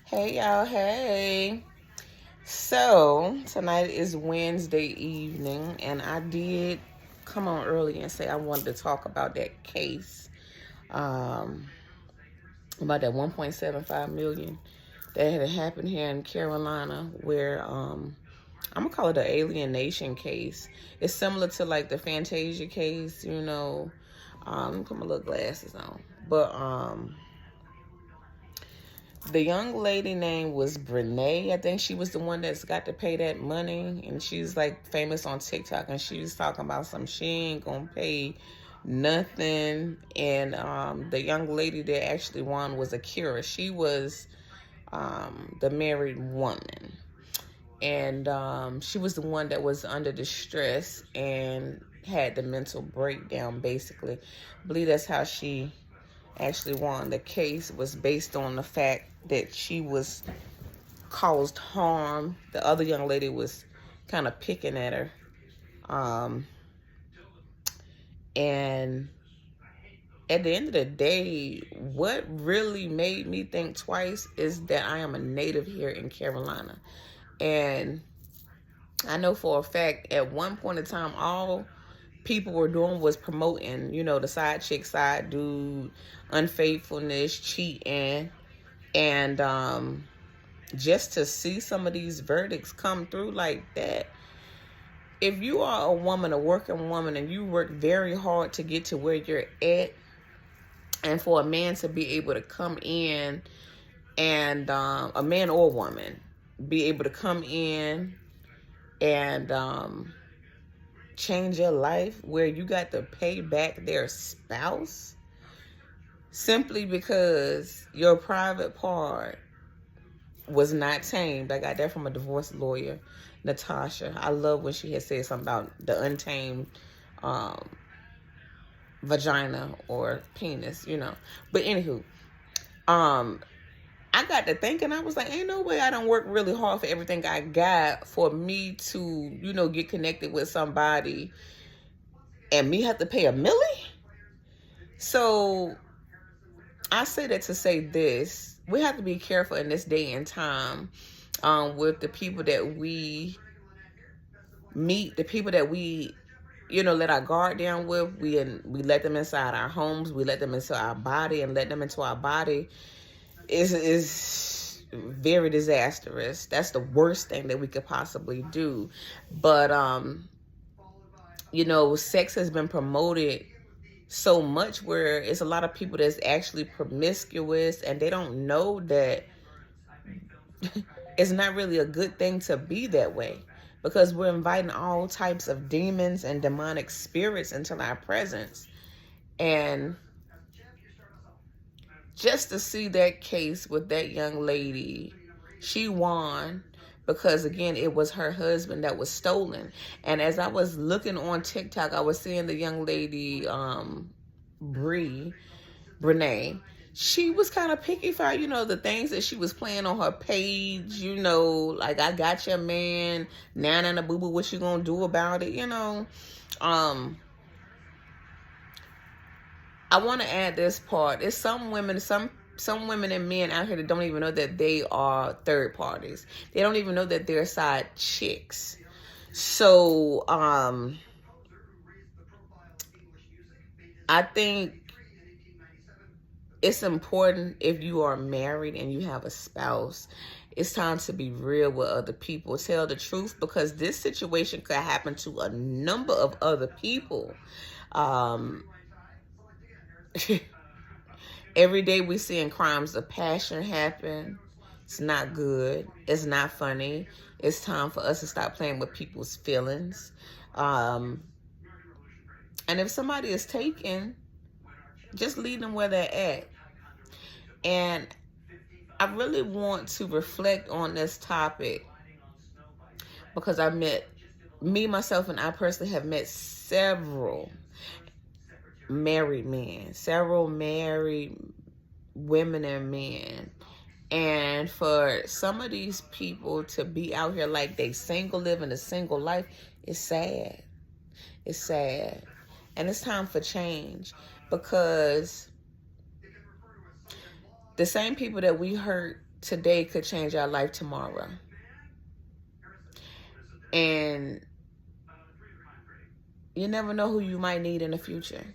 Hey y'all, hey. So, tonight is Wednesday evening, and I did come on early and say I wanted to talk about that case, um, about that 1.75 million that had happened here in Carolina, where I'm gonna call it an alienation case. It's similar to like the Fantasia case, Let me put my little glasses on. But the young lady name was Brene. I think she was the one that's got to pay that money. And she's like famous on TikTok. And she was talking about she ain't gonna pay nothing. And the young lady that actually won was Akira. She was the married woman. And she was the one that was under distress and had the mental breakdown, basically. I believe that's how she actually won. The case was based on the fact that she was caused harm. The other young lady was kind of picking at her. And at the end of the day, what really made me think twice is that I am a native here in Carolina. And I know for a fact at one point in time, all people were doing was promoting, the side chick, side dude, unfaithfulness, cheating. And just to see some of these verdicts come through like that, if you are a woman, a working woman, and you work very hard to get to where you're at, and for a man to be able to come in and a man or woman be able to come in and change your life where you got to pay back their spouse simply because your private part was not tamed. I got that from a divorce lawyer, Natasha. I love when she had said something about the untamed vagina or penis. But anywho, I got to thinking, I was like, ain't no way I don't work really hard for everything I got for me to, get connected with somebody and me have to pay a milli? So I say that to say this. We have to be careful in this day and time with the people that we meet, the people that we, let our guard down with. We let them inside our homes. We let them into our body, and let them into our body is very disastrous. That's the worst thing that we could possibly do. But sex has been promoted so much where it's a lot of people that's actually promiscuous, and they don't know that it's not really a good thing to be that way, because we're inviting all types of demons and demonic spirits into our presence. And just to see that case with that young lady, she won because, again, it was her husband that was stolen. And as I was looking on TikTok, I was seeing the young lady, Brene. She was kind of picky for, the things that she was playing on her page, like, I got your man, nana boo boo, what you gonna do about it, I want to add this part. It's some women and men out here that don't even know that they are third parties. They don't even know that they're side chicks. So, I think it's important, if you are married and you have a spouse, it's time to be real with other people. Tell the truth, because this situation could happen to a number of other people. Every day we're seeing crimes of passion happen. It's not good. It's not funny. It's time for us to stop playing with people's feelings. And if somebody is taken, just leave them where they're at. And I really want to reflect on this topic because myself, and I personally have met several married men, several married women and men. And for some of these people to be out here like they single, living a single life, it's sad. It's sad. And it's time for change, because the same people that we hurt today could change our life tomorrow. And you never know who you might need in the future.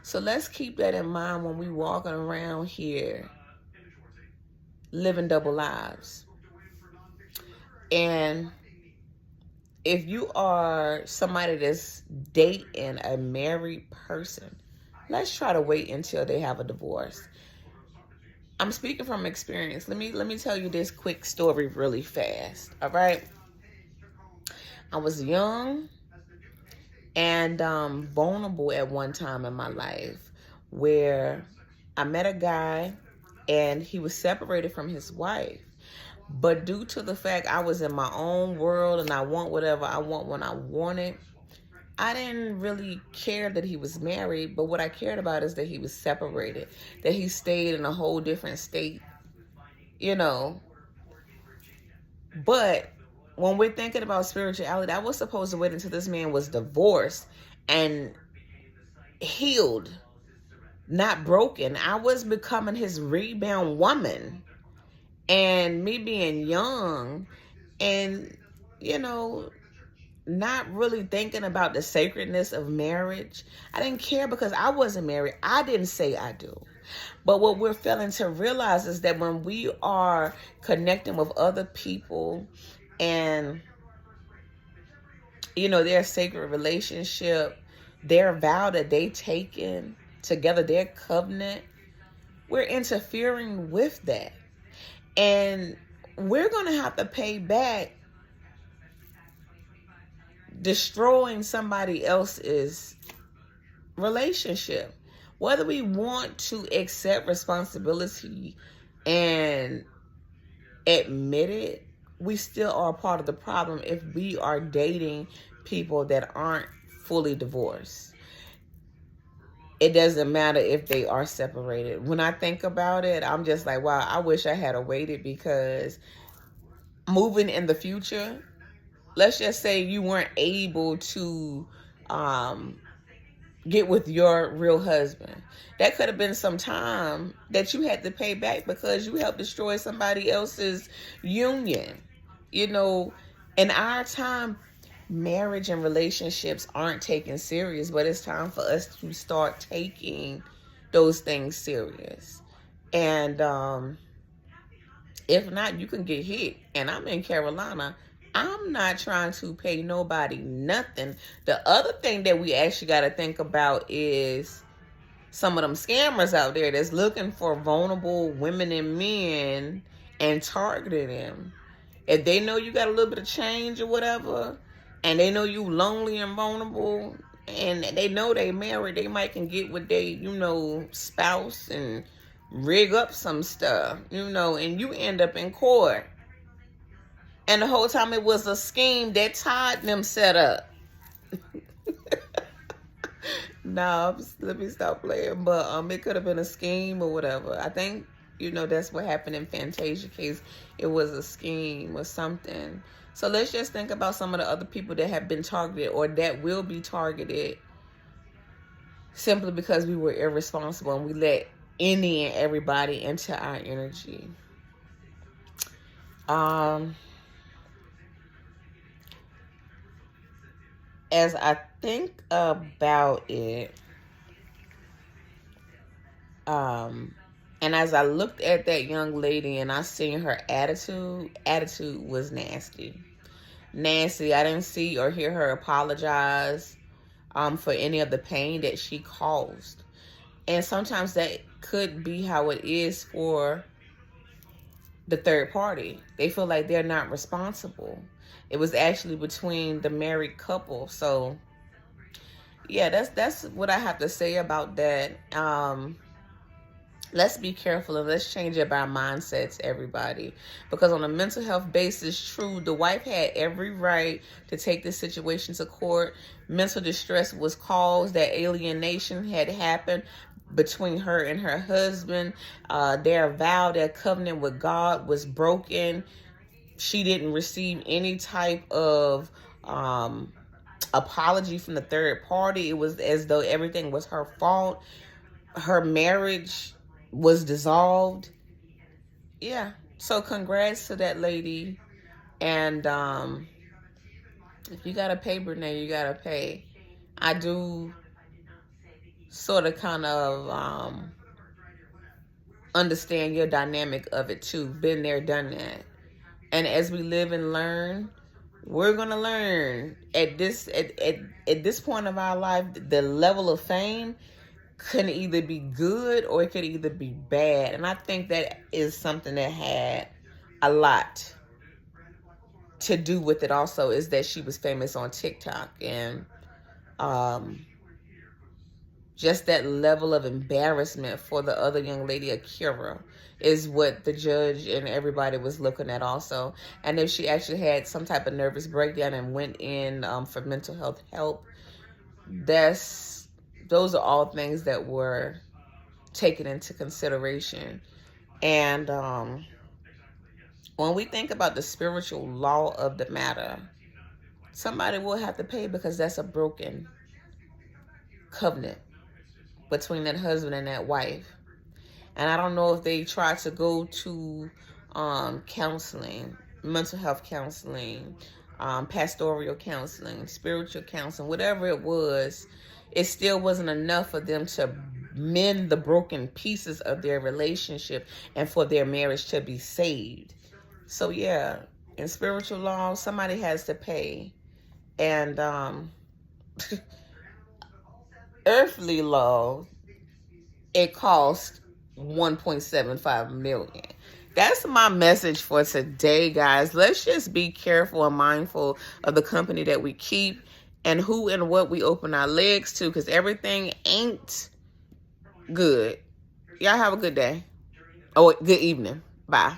So let's keep that in mind when we walking around here living double lives. And if you are somebody that's dating a married person, let's try to wait until they have a divorce. I'm speaking from experience. Let me tell you this quick story really fast. All right. I was young and vulnerable at one time in my life where I met a guy and he was separated from his wife. But due to the fact I was in my own world and I want whatever I want when I want it, I didn't really care that he was married, but what I cared about is that he was separated, that he stayed in a whole different state, you know. But when we're thinking about spirituality, I was supposed to wait until this man was divorced and healed, not broken. I was becoming his rebound woman. And me being young and, you know, not really thinking about the sacredness of marriage. I didn't care because I wasn't married. I didn't say I do. But what we're failing to realize is that when we are connecting with other people and, you know, their sacred relationship, their vow that they taken together, their covenant, we're interfering with that. And we're going to have to pay back destroying somebody else's relationship. Whether we want to accept responsibility and admit it, we still are a part of the problem if we are dating people that aren't fully divorced. It doesn't matter if they are separated. When I think about it, I'm just like, wow, I wish I had waited, because moving in the future, let's just say you weren't able to get with your real husband. That could have been some time that you had to pay back because you helped destroy somebody else's union. You know, in our time, marriage and relationships aren't taken serious, but it's time for us to start taking those things serious. And if not, you can get hit. And I'm in Carolina. I'm not trying to pay nobody nothing. The other thing that we actually got to think about is some of them scammers out there that's looking for vulnerable women and men and targeting them. If they know you got a little bit of change or whatever, and they know you lonely and vulnerable, and they know they married, they might can get with their, you know, spouse and rig up some stuff, you know, and you end up in court. And the whole time it was a scheme that Todd and them set up. No, let me stop playing. But it could have been a scheme or whatever. I think, you know, that's what happened in Fantasia case. It was a scheme or something. So let's just think about some of the other people that have been targeted or that will be targeted simply because we were irresponsible and we let any and everybody into our energy. As I think about it, and as I looked at that young lady and I seen her attitude was nasty. Nasty. I didn't see or hear her apologize for any of the pain that she caused. And sometimes that could be how it is for the third party. They feel like they're not responsible. It was actually between the married couple. So yeah, that's what I have to say about that. Let's be careful and let's change up our mindsets, everybody. Because on a mental health basis, true, the wife had every right to take this situation to court. Mental distress was caused, that alienation had happened between her and her husband. Their vow, their covenant with God was broken. She didn't receive any type of apology from the third party. It was as though everything was her fault. Her marriage was dissolved. Yeah. So congrats to that lady. And if you got to pay, Brene, you got to pay. I do sort of kind of understand your dynamic of it too. Been there, done that. And as we live and learn, we're gonna learn at this point of our life, the level of fame can either be good or it could either be bad. And I think that is something that had a lot to do with it also, is that she was famous on TikTok. And just that level of embarrassment for the other young lady, Akira, is what the judge and everybody was looking at also. And if she actually had some type of nervous breakdown and went in for mental health help, those are all things that were taken into consideration. And when we think about the spiritual law of the matter, somebody will have to pay, because that's a broken covenant between that husband and that wife. And I don't know if they tried to go to counseling, mental health counseling, pastoral counseling, spiritual counseling, whatever it was, it still wasn't enough for them to mend the broken pieces of their relationship and for their marriage to be saved. So yeah, in spiritual law, somebody has to pay. And earthly law, it cost $1.75 million. That's my message for today, guys. Let's just be careful and mindful of the company that we keep and who and what we open our legs to, because everything ain't good. Y'all have a good day. Oh, good evening. Bye.